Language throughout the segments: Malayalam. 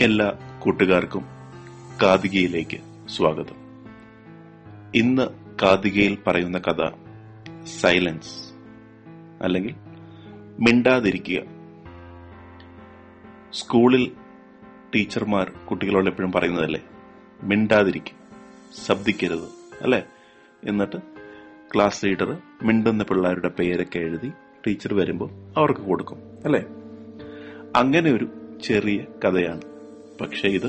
എല്ലാ കൂട്ടുകാർക്കും കാതികയിലേക്ക് സ്വാഗതം. ഇന്ന് കാതികയിൽ പറയുന്ന കഥ സൈലൻസ് അല്ലെങ്കിൽ മിണ്ടാതിരിക്കുക. സ്കൂളിൽ ടീച്ചർമാർ കുട്ടികളോട് എപ്പോഴും പറയുന്നതല്ലേ, മിണ്ടാതിരിക്കുക, ശബ്ദിക്കരുത് അല്ലെ. എന്നിട്ട് ക്ലാസ് ലീഡർ മിണ്ടുന്ന പിള്ളേരുടെ പേരൊക്കെ എഴുതി ടീച്ചർ വരുമ്പോൾ അവർക്ക് കൊടുക്കും അല്ലെ. അങ്ങനെ ഒരു ചെറിയ കഥയാണ്. പക്ഷെ ഇത്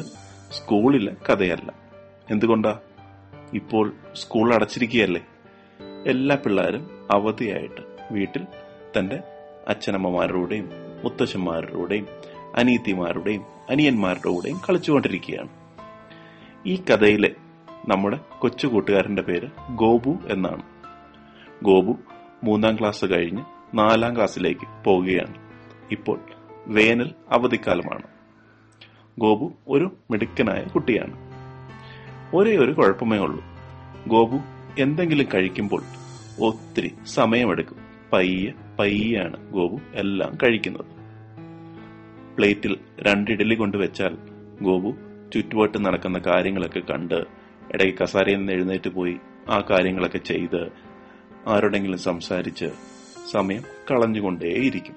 സ്കൂളിലെ കഥയല്ല. എന്തുകൊണ്ടാ? ഇപ്പോൾ സ്കൂൾ അടച്ചിരിക്കുകയല്ലേ. എല്ലാ പിള്ളേരും അവധിയായിട്ട് വീട്ടിൽ തന്റെ അച്ഛനമ്മമാരുടെയും മുത്തശ്ശന്മാരുടെയും അനിയത്തിമാരുടെയും അനിയന്മാരുടെ കൂടെയും കളിച്ചുകൊണ്ടിരിക്കുകയാണ്. ഈ കഥയിലെ നമ്മുടെ കൊച്ചു കൂട്ടുകാരന്റെ പേര് ഗോപു എന്നാണ്. ഗോപു 3ാം ക്ലാസ് കഴിഞ്ഞ് 4ാം ക്ലാസ്സിലേക്ക് പോവുകയാണ്. ഇപ്പോൾ വേനൽ അവധിക്കാലമാണ്. ഗോപു ഒരു മിടുക്കനായ കുട്ടിയാണ്. ഒരേ ഒരു കുഴപ്പമേ ഉള്ളൂ. ഗോപു എന്തെങ്കിലും കഴിക്കുമ്പോൾ ഒത്തിരി സമയമെടുക്കും. പയ്യാണ് ഗോപു എല്ലാം കഴിക്കുന്നത്. പ്ലേറ്റിൽ 2 ഇഡലി കൊണ്ടുവച്ചാൽ ഗോപു ചുറ്റുവട്ട് നടക്കുന്ന കാര്യങ്ങളൊക്കെ കണ്ട് ഇടയ്ക്ക് കസാരയിൽ നിന്ന് എഴുന്നേറ്റ് പോയി ആ കാര്യങ്ങളൊക്കെ ചെയ്ത് ആരോടെങ്കിലും സംസാരിച്ച് സമയം കളഞ്ഞുകൊണ്ടേയിരിക്കും.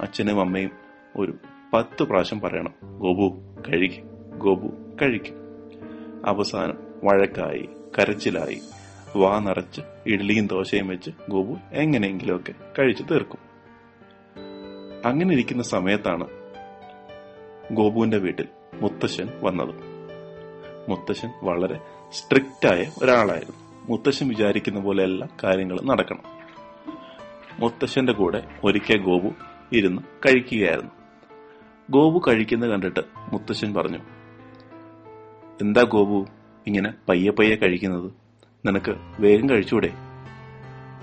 അച്ഛനും അമ്മയും ഒരു 10 പ്രാവശ്യം പറയണം, ഗോപു കഴിക്കും, ഗോപു കഴിക്കും. അവസാനം വഴക്കായി, കരച്ചിലായി, വാ നിറച്ച് ഇഡ്ഡലിയും ദോശയും വെച്ച് ഗോപു എങ്ങനെയെങ്കിലുമൊക്കെ കഴിച്ചു തീർക്കും. അങ്ങനെ ഇരിക്കുന്ന സമയത്താണ് ഗോപുവിന്റെ വീട്ടിൽ മുത്തശ്ശൻ വന്നത്. മുത്തശ്ശൻ വളരെ സ്ട്രിക്റ്റായ ഒരാളായിരുന്നു. മുത്തശ്ശൻ വിചാരിക്കുന്ന പോലെ എല്ലാ കാര്യങ്ങളും നടക്കണം. മുത്തശ്ശന്റെ കൂടെ ഒരിക്കൽ ഗോപു ഇരുന്ന് കഴിക്കുകയായിരുന്നു. ഗോപു കഴിക്കുന്നത് കണ്ടിട്ട് മുത്തശ്ശൻ പറഞ്ഞു, എന്താ ഗോപു ഇങ്ങനെ പയ്യെ കഴിക്കുന്നത്? നിനക്ക് വേഗം കഴിച്ചൂടെ?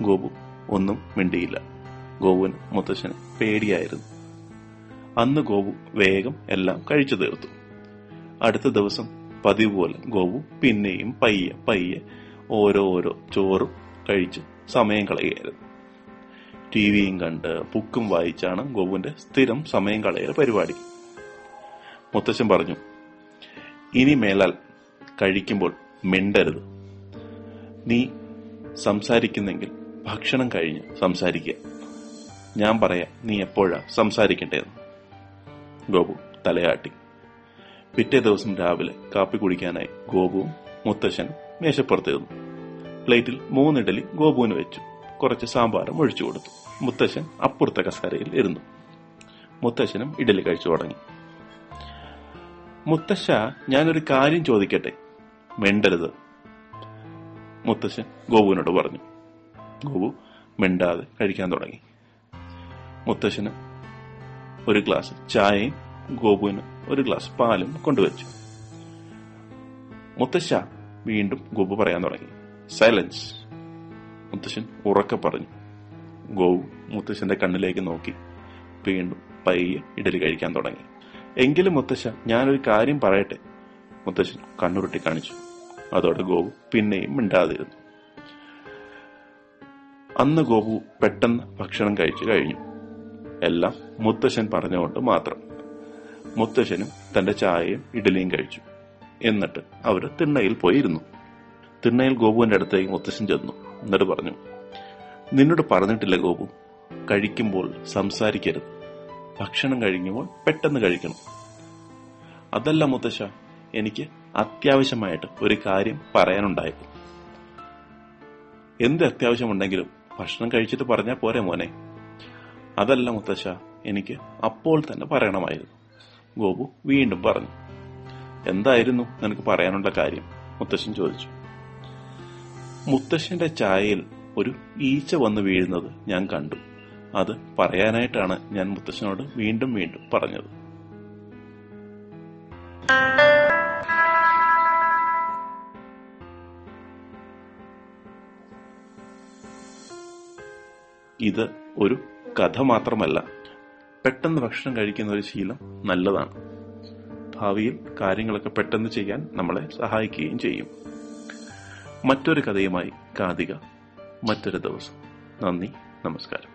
ഗോപു ഒന്നും മിണ്ടിയില്ല. ഗോപുവിന് മുത്തശ്ശന് പേടിയായിരുന്നു. അന്ന് ഗോപു വേഗം എല്ലാം കഴിച്ചു തീർത്തു. അടുത്ത ദിവസം പതിവ് പോലെ ഗോപു പിന്നെയും പയ്യെ ഓരോ ചോറും കഴിച്ച് സമയം കളയുകയായിരുന്നു. ടിവിയും കണ്ട് ബുക്കും വായിച്ചാണ് ഗോപുവിന്റെ സ്ഥിരം സമയം കളയൽ പരിപാടി. മുത്തശ്ശൻ പറഞ്ഞു, ഇനി മേലാൽ കഴിക്കുമ്പോൾ മിണ്ടരുത്. നീ സംസാരിക്കുന്നെങ്കിൽ ഭക്ഷണം കഴിഞ്ഞ് സംസാരിക്കുക. ഞാൻ പറയാം നീ എപ്പോഴാ സംസാരിക്കേണ്ടതെന്ന്. ഗോപു തലയാട്ടി. പിറ്റേ ദിവസം രാവിലെ കാപ്പി കുടിക്കാനായി ഗോപുവും മുത്തശ്ശനും മേശപ്പുറത്തിരുന്നു. പ്ലേറ്റിൽ 3 ഇഡലി ഗോപുവിന് വെച്ചു. കുറച്ച് സാമ്പാറും ഒഴിച്ചു കൊടുത്തു. മുത്തശ്ശൻ അപ്പുറത്തെ കസേരയിൽ ഇരുന്നു. മുത്തശ്ശനും ഇഡലി കഴിച്ചു തുടങ്ങി. മുത്തശ്ശ, ഞാനൊരു കാര്യം ചോദിക്കട്ടെ? മിണ്ടരുത്, മുത്തശ്ശൻ ഗോപുവിനോട് പറഞ്ഞു. ഗോപു മിണ്ടാതെ കഴിക്കാൻ തുടങ്ങി. മുത്തശ്ശന് ഒരു ഗ്ലാസ് ചായയും ഗോപുവിന് ഒരു ഗ്ലാസ് പാലും കൊണ്ടുവച്ചു. മുത്തശ്ശ, വീണ്ടും ഗോപു പറയാൻ തുടങ്ങി. സൈലൻസ്, മുത്തശ്ശൻ ഉറക്കെ പറഞ്ഞു. ഗോപു മുത്തശ്ശന്റെ കണ്ണിലേക്ക് നോക്കി വീണ്ടും പയ്യെ ഇഡലി കഴിക്കാൻ തുടങ്ങി. എങ്കിലും മുത്തശ്ശ, ഞാനൊരു കാര്യം പറയട്ടെ? മുത്തശ്ശൻ കണ്ണുരുട്ടി കാണിച്ചു. അതോടെ ഗോപു പിന്നെയും മിണ്ടാതിരുന്നു. അന്ന് ഗോപു പെട്ടെന്ന് ഭക്ഷണം കഴിച്ചു കഴിഞ്ഞു. എല്ലാം മുത്തശ്ശൻ പറഞ്ഞുകൊണ്ട് മാത്രം. മുത്തശ്ശനും തന്റെ ചായയും ഇഡലിയും കഴിച്ചു. എന്നിട്ട് അവര് തിണ്ണയിൽ പോയിരുന്നു. തിണ്ണയിൽ ഗോപുവിന്റെ അടുത്തേക്ക് മുത്തശ്ശൻ ചെന്നു. എന്നിട്ട് പറഞ്ഞു, നിന്നോട് പറഞ്ഞിട്ടില്ല ഗോപു, കഴിക്കുമ്പോൾ സംസാരിക്കരുത്. ഭക്ഷണം കഴിക്കുമ്പോൾ പെട്ടെന്ന് കഴിക്കണം. അതല്ല മുത്തശ്ശ, എനിക്ക് അത്യാവശ്യമായിട്ട് ഒരു കാര്യം പറയാനുണ്ടായിരുന്നു. എന്ത് അത്യാവശ്യമുണ്ടെങ്കിലും ഭക്ഷണം കഴിച്ചിട്ട് പറഞ്ഞാൽ പോരെ മോനെ? അതല്ല മുത്തശ്ശ, എനിക്ക് അപ്പോൾ തന്നെ പറയണമായിരുന്നു. ഗോപു വീണ്ടും പറഞ്ഞു. എന്തായിരുന്നു നിനക്ക് പറയാനുള്ള കാര്യം? മുത്തശ്ശൻ ചോദിച്ചു. മുത്തശ്ശന്റെ ചായയിൽ ഒരു ഈച്ച വന്ന് വീഴുന്നത് ഞാൻ കണ്ടു. അത് പറയാനായിട്ടാണ് ഞാൻ മുത്തശ്ശനോട് വീണ്ടും പറഞ്ഞത്. ഇത് ഒരു കഥ മാത്രമല്ല. പെട്ടെന്ന് ഭക്ഷണം കഴിക്കുന്ന ഒരു ശീലം നല്ലതാണ്. ഭാവിയിൽ കാര്യങ്ങളൊക്കെ പെട്ടെന്ന് ചെയ്യാൻ നമ്മളെ സഹായിക്കുകയും ചെയ്യും. മറ്റൊരു കഥയുമായി കാതിക മറ്റൊരു ദിവസം. നന്ദി, നമസ്കാരം.